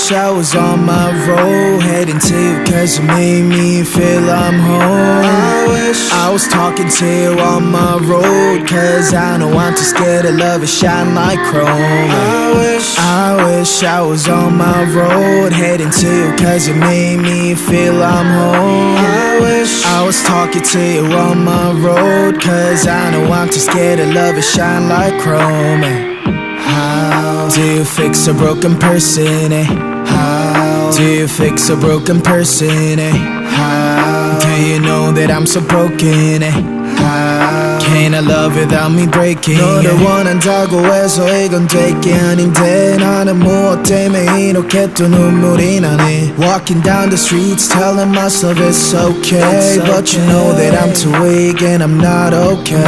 wish I was on my road, heading to you cause you made me feel I'm home. I wish I was talking to you on my road, cause I know I'm too scared to love it shine like chrome. I wish I was on my road, heading to you cause you made me feel I'm home. I wish I was talking to you on my road, cause I know I'm too scared to love it shine like chrome. How do you fix a broken person, eh? How do you fix a broken person, eh? How do you know that I'm so broken, eh? How can I love without me breaking? 너를 원한다고 해서 이건 될 게 아닌데 나는 무엇 때문에 이렇게 또 눈물이 나네. Walking down the streets telling myself it's okay, but you know that I'm too weak and I'm not okay.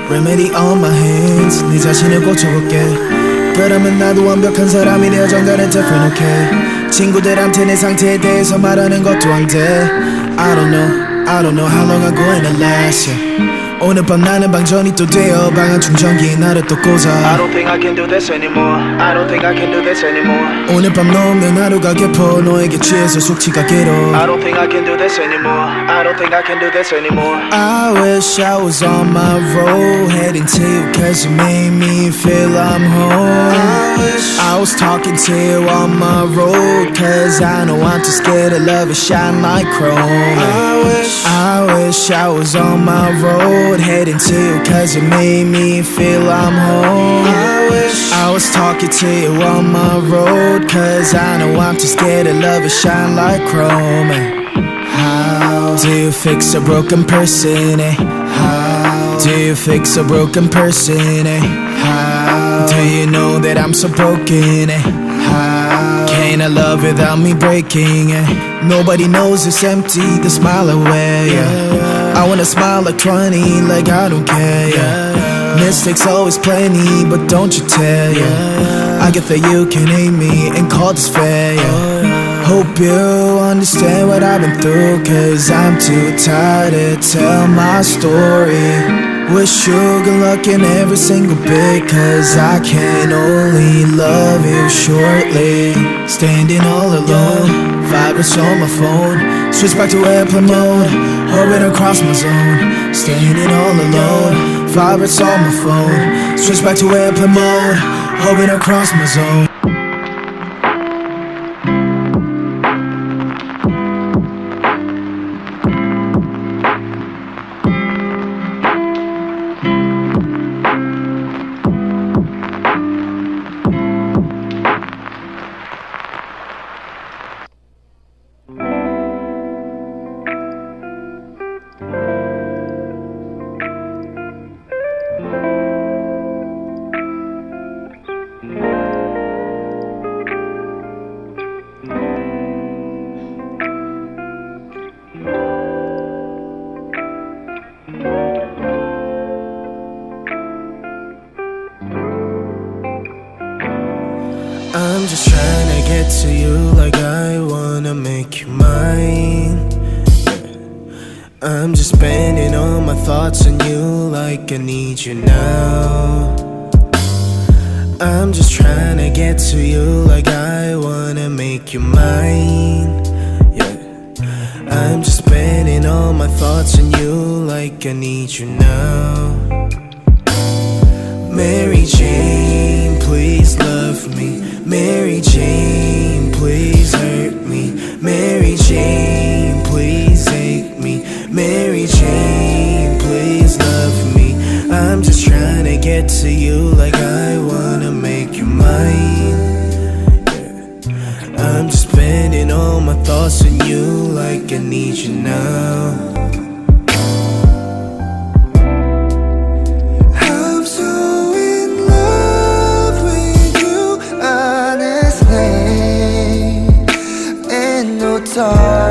Remedy on my hands, 네 자신을 고쳐볼게. 그러면 나도 완벽한 사람이 되어 정갈은 different, okay. 친구들한테 내 상태에 대해서 말하는 것도 안 돼. I don't know how long I'm going to last, yeah. 오늘 밤 나는 방전이 또 되어 방한 충전기에 나를 또 꽂아. I don't think I can do this anymore. I don't think I can do this anymore. 오늘 밤 너 없는 하루가 깊어 너에게 취해서 숙취가 길어. I don't think I can do this anymore. I don't think I can do this anymore. I wish I was on my road, heading to you cause you made me feel I'm home. I wish I was talking to you on my road, cause I know I'm too scared to love it shine like chrome. I wish I was on my road, heading to you cause you made me feel I'm home. I wish I was talking to you on my road, cause I know I'm too scared to love it shine like chrome. How do you fix a broken person, eh? How do you fix a broken person, eh? How do you know that I'm so broken, eh? How can I love without me breaking, eh? Nobody knows it's empty, the smile away, yeah. I wanna smile like 20, like I don't care, yeah. Mistakes always plenty, but don't you tell, yeah. I get that you can hate me and call this fair, yeah. Hope you understand what I've been through, cause I'm too tired to tell my story. Wish you good luck in every single bit, cause I can only love you shortly. Standing all alone, vibrates on my phone. Switch back to airplane mode, hovering across my zone. Standing all alone, vibrates on my phone. Switch back to airplane mode, hovering across my zone. I'm just trying to get to you like I wanna make you mine, yeah. I'm just spending all my thoughts on you like I need you now. I'm just trying to get to you like I wanna make you mine, yeah. I'm just spending all my thoughts on you like I need you now. Mary Jane, please love me. Mary Jane, please hurt me. Mary Jane, please hate me. Mary Jane, please love me. I'm just trying to get to you like I wanna make you mine, yeah. I'm just spending all my thoughts on you like I need you now. Talk